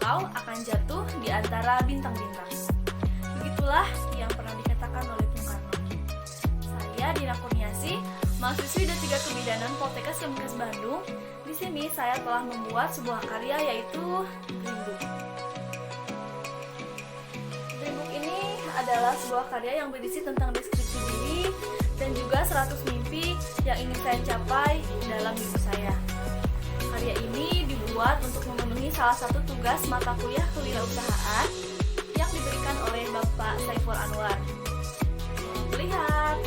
engkau akan jatuh di antara bintang-bintang. Begitulah yang pernah dikatakan oleh Bung Karno. Saya Dina Kurniasi, mahasiswi D3 Kebidanan Poltekkes Kemenkes Bandung. Di sini saya telah membuat sebuah karya yaitu Dream Book. Dream Book ini adalah sebuah karya yang berisi tentang deskripsi diri dan juga 100 mimpi yang ingin saya capai dalam hidup saya. Karya ini dibuat untuk memenuhi salah satu tugas mata kuliah kewirausahaan yang diberikan oleh Bapak Saiful Anwar. Lihat.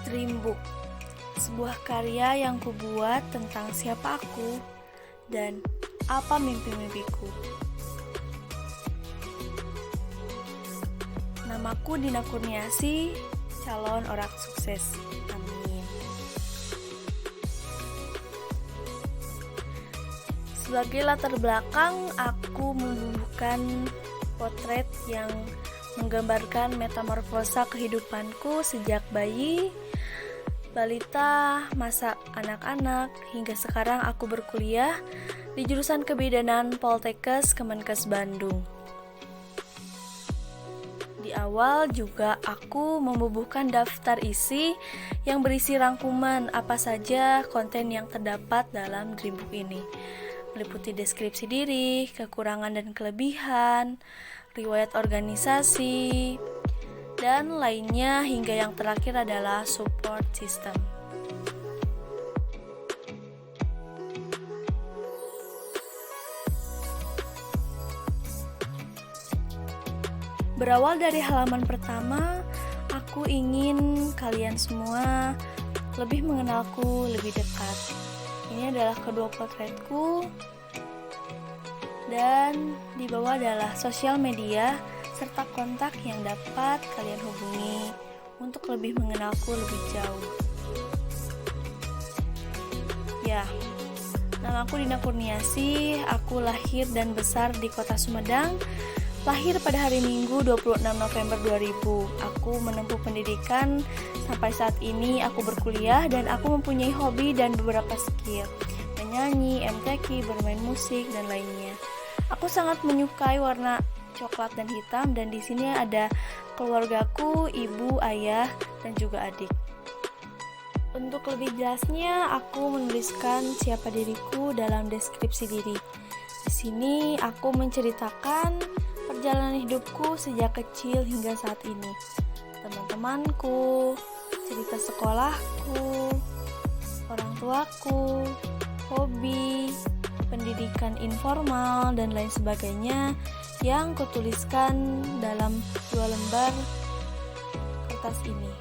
Dream Book, sebuah karya yang kubuat tentang siapa aku dan apa mimpi-mimpiku. Namaku Dina Kurniasi, calon orang sukses. Amin. Sebagai latar belakang, aku membubuhkan potret yang menggambarkan metamorfosa kehidupanku sejak bayi, balita, masa anak-anak, hingga sekarang aku berkuliah di jurusan Kebidanan Poltekkes Kemenkes Bandung. Di awal juga aku membubuhkan daftar isi yang berisi rangkuman apa saja konten yang terdapat dalam Dream Book ini, meliputi deskripsi diri, kekurangan dan kelebihan, riwayat organisasi, dan lainnya hingga yang terakhir adalah support system. Berawal dari halaman pertama, aku ingin kalian semua lebih mengenalku lebih dekat. Ini adalah kedua potretku, dan di bawah adalah sosial media serta kontak yang dapat kalian hubungi untuk lebih mengenalku lebih jauh. Ya, namaku Dina Kurniasi, aku lahir dan besar di kota Sumedang. Lahir pada hari Minggu 26 November 2000. Aku menempuh pendidikan sampai saat ini aku berkuliah dan aku mempunyai hobi dan beberapa skill, menyanyi, MTQ, bermain musik, dan lainnya. Aku sangat menyukai warna coklat dan hitam, dan di sini ada keluargaku, ibu, ayah, dan juga adik. Untuk lebih jelasnya, aku menuliskan siapa diriku dalam deskripsi diri. Di sini aku menceritakan perjalanan hidupku sejak kecil hingga saat ini. Teman-temanku, cerita sekolahku, orang tuaku, hobi, pendidikan informal, dan lain sebagainya yang kutuliskan dalam 2 lembar kertas ini.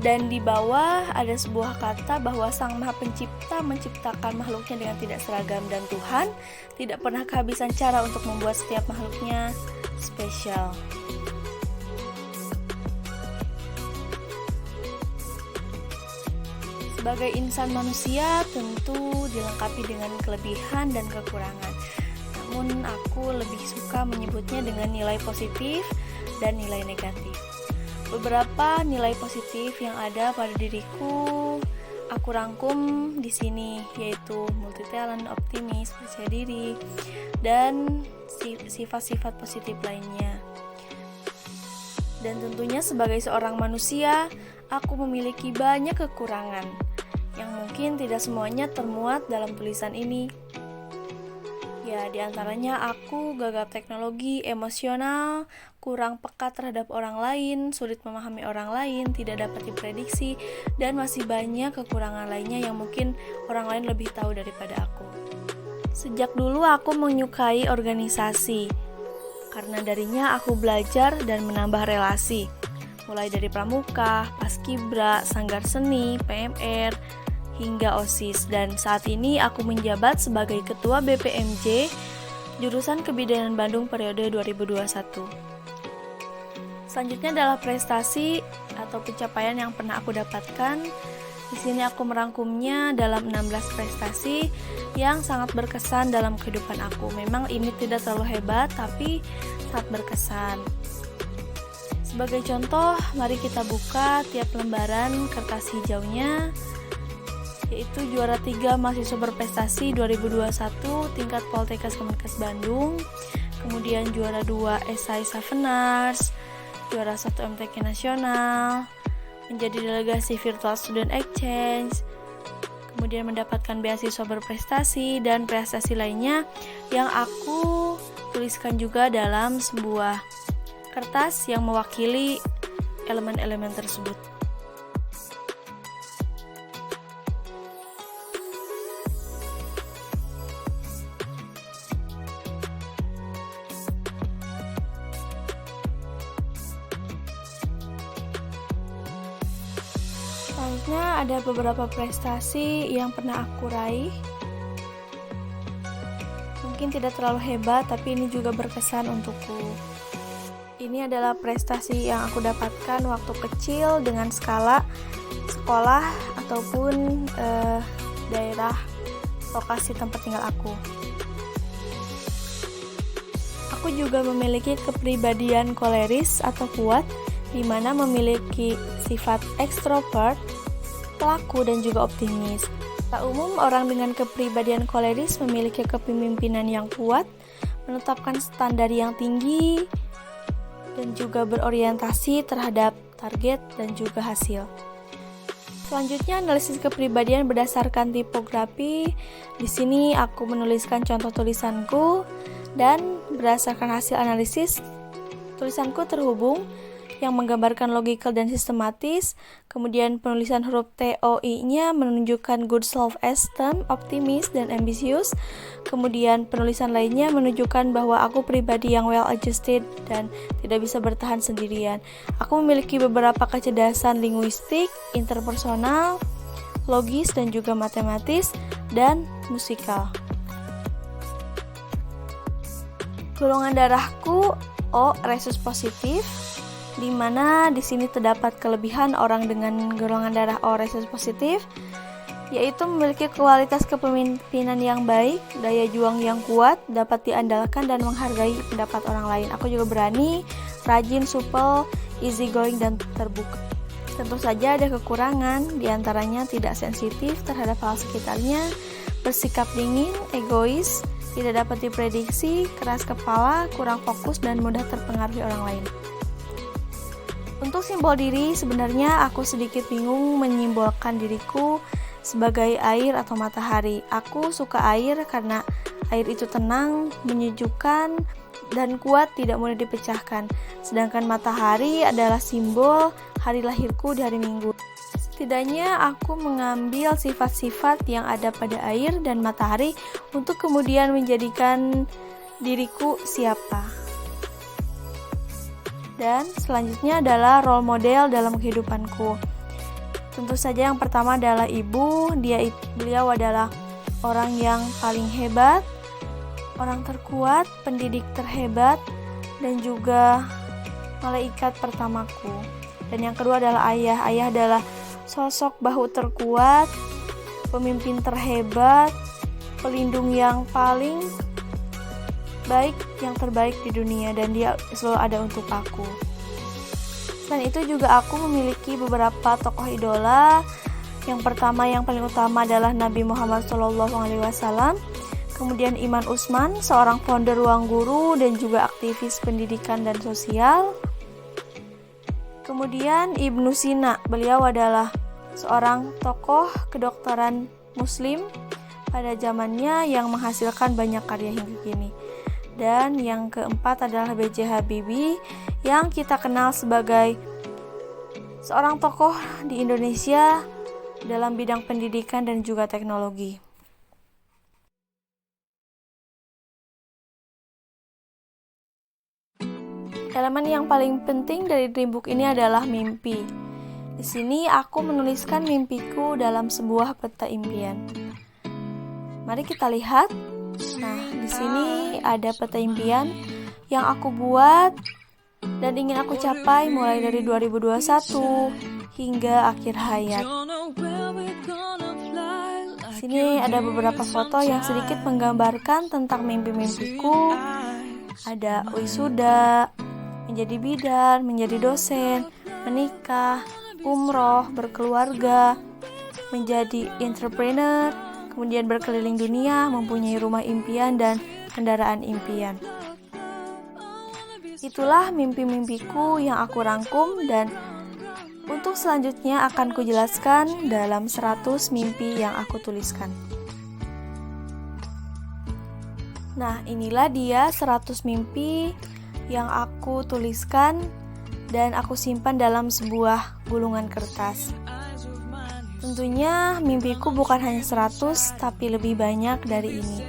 Dan di bawah ada sebuah kata bahwa Sang Maha Pencipta menciptakan makhluknya dengan tidak seragam, dan Tuhan tidak pernah kehabisan cara untuk membuat setiap makhluknya spesial. Sebagai insan manusia tentu dilengkapi dengan kelebihan dan kekurangan. Namun aku lebih suka menyebutnya dengan nilai positif dan nilai negatif. Beberapa nilai positif yang ada pada diriku aku rangkum di sini, yaitu multi talent, optimis, percaya diri, dan sifat-sifat positif lainnya. Dan tentunya sebagai seorang manusia, aku memiliki banyak kekurangan yang mungkin tidak semuanya termuat dalam tulisan ini. Ya, diantaranya aku gagap teknologi, emosional, kurang peka terhadap orang lain, sulit memahami orang lain, tidak dapat diprediksi, dan masih banyak kekurangan lainnya yang mungkin orang lain lebih tahu daripada aku. Sejak dulu aku menyukai organisasi, karena darinya aku belajar dan menambah relasi. Mulai dari pramuka, paskibra, sanggar seni, PMR, hingga OSIS. Dan saat ini aku menjabat sebagai Ketua BPMJ, jurusan Kebidanan Bandung periode 2021. Selanjutnya adalah prestasi atau pencapaian yang pernah aku dapatkan. Di sini aku merangkumnya dalam 16 prestasi yang sangat berkesan dalam kehidupan aku. Memang ini tidak terlalu hebat, tapi sangat berkesan. Sebagai contoh, mari kita buka tiap lembaran kertas hijaunya, yaitu juara 3 mahasiswa berprestasi 2021 tingkat Poltekkes Kemenkes Bandung, kemudian juara 2 esai Savenars, juara 1 MTQ Nasional, menjadi delegasi Virtual Student Exchange, kemudian mendapatkan beasiswa berprestasi dan prestasi lainnya yang aku tuliskan juga dalam sebuah kertas yang mewakili elemen-elemen tersebut. Selanjutnya ada beberapa prestasi yang pernah aku raih. Mungkin tidak terlalu hebat, tapi ini juga berkesan untukku. Ini adalah prestasi yang aku dapatkan waktu kecil dengan skala sekolah ataupun daerah lokasi tempat tinggal aku. Aku juga memiliki kepribadian koleris atau kuat, di mana memiliki sifat ekstrovert, pelaku, dan juga optimis. Secara umum, orang dengan kepribadian koleris memiliki kepemimpinan yang kuat, menetapkan standar yang tinggi, dan juga berorientasi terhadap target dan juga hasil. Selanjutnya, analisis kepribadian berdasarkan tipografi. Di sini aku menuliskan contoh tulisanku, dan berdasarkan hasil analisis, tulisanku terhubung yang menggambarkan logikal dan sistematis. Kemudian penulisan huruf TOI-nya menunjukkan good self-esteem, optimis, dan ambisius. Kemudian penulisan lainnya menunjukkan bahwa aku pribadi yang well-adjusted dan tidak bisa bertahan sendirian. Aku memiliki beberapa kecerdasan linguistik, interpersonal, logis, dan juga matematis, dan musikal. Golongan darahku O resus positif, di mana di sini terdapat kelebihan orang dengan golongan darah O resus positif, yaitu memiliki kualitas kepemimpinan yang baik, daya juang yang kuat, dapat diandalkan dan menghargai pendapat orang lain. Aku juga berani, rajin, supel, easy going, dan terbuka. Tentu saja ada kekurangan, diantaranya tidak sensitif terhadap hal sekitarnya, bersikap dingin, egois, tidak dapat diprediksi, keras kepala, kurang fokus, dan mudah terpengaruhi orang lain. Untuk simbol diri, sebenarnya aku sedikit bingung menyimbolkan diriku sebagai air atau matahari. Aku suka air karena air itu tenang, menyejukkan, dan kuat, tidak mudah dipecahkan. Sedangkan matahari adalah simbol hari lahirku di hari Minggu. Setidaknya aku mengambil sifat-sifat yang ada pada air dan matahari untuk kemudian menjadikan diriku siapa. Dan selanjutnya adalah role model dalam kehidupanku. Tentu saja yang pertama adalah ibu. Beliau adalah orang yang paling hebat, orang terkuat, pendidik terhebat, dan juga malaikat pertamaku. Dan yang kedua adalah ayah. Ayah adalah sosok bahu terkuat, pemimpin terhebat, pelindung yang paling baik, yang terbaik di dunia, dan dia selalu ada untuk aku. Selain itu juga aku memiliki beberapa tokoh idola. Yang pertama, yang paling utama adalah Nabi Muhammad SAW. Kemudian Iman Usman, seorang founder Ruang Guru dan juga aktivis pendidikan dan sosial. Kemudian Ibnu Sina, beliau adalah seorang tokoh kedokteran muslim pada zamannya yang menghasilkan banyak karya hingga kini. Dan yang keempat adalah B.J. Habibie yang kita kenal sebagai seorang tokoh di Indonesia dalam bidang pendidikan dan juga teknologi. Elemen yang paling penting dari dream book ini adalah mimpi. Di sini aku menuliskan mimpiku dalam sebuah peta impian. Mari kita lihat. Nah, di sini ada peta impian yang aku buat dan ingin aku capai mulai dari 2021 hingga akhir hayat. Di sini ada beberapa foto yang sedikit menggambarkan tentang mimpi-mimpiku. Ada wisuda, menjadi bidan, menjadi dosen, menikah, umroh, berkeluarga, menjadi entrepreneur, kemudian berkeliling dunia, mempunyai rumah impian dan kendaraan impian. Itulah mimpi-mimpiku yang aku rangkum dan untuk selanjutnya akan kujelaskan dalam 100 mimpi yang aku tuliskan. Nah, inilah dia 100 mimpi yang aku tuliskan dan aku simpan dalam sebuah gulungan kertas. Tentunya mimpiku bukan hanya 100, tapi lebih banyak dari ini.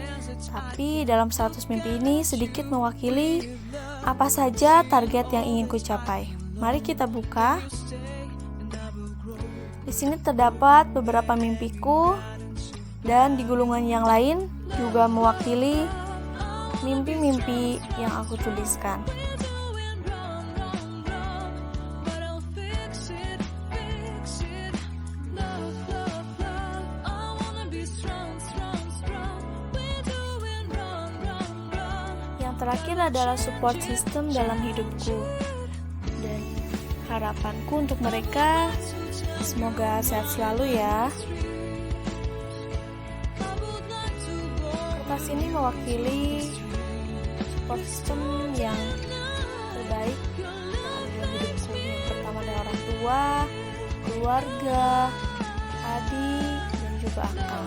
Tapi dalam 100 mimpi ini sedikit mewakili apa saja target yang ingin ku capai. Mari kita buka. Di sini terdapat beberapa mimpiku dan di gulungan yang lain juga mewakili mimpi-mimpi yang aku tuliskan. Terakhir adalah support system dalam hidupku dan harapanku untuk mereka semoga sehat selalu ya. Kertas ini mewakili support system yang terbaik dalam hidupku. Yang pertama adalah orang tua, keluarga, adik, dan juga akal.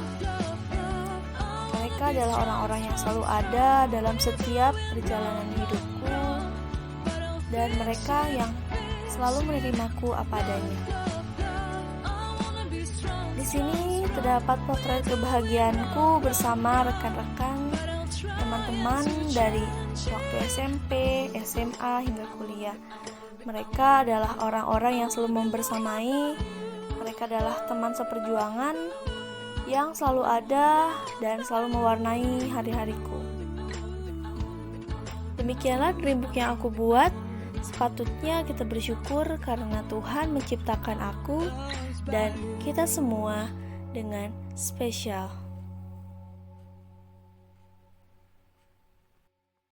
Mereka adalah orang-orang yang selalu ada dalam setiap perjalanan hidupku dan mereka yang selalu menerimaku apa adanya. Di sini terdapat potret kebahagiaanku bersama rekan-rekan, teman-teman dari waktu SMP, SMA hingga kuliah. Mereka adalah orang-orang yang selalu membersamai. Mereka adalah teman seperjuangan yang selalu ada dan selalu mewarnai hari-hariku. Demikianlah dream book yang aku buat. Sepatutnya kita bersyukur karena Tuhan menciptakan aku dan kita semua dengan spesial.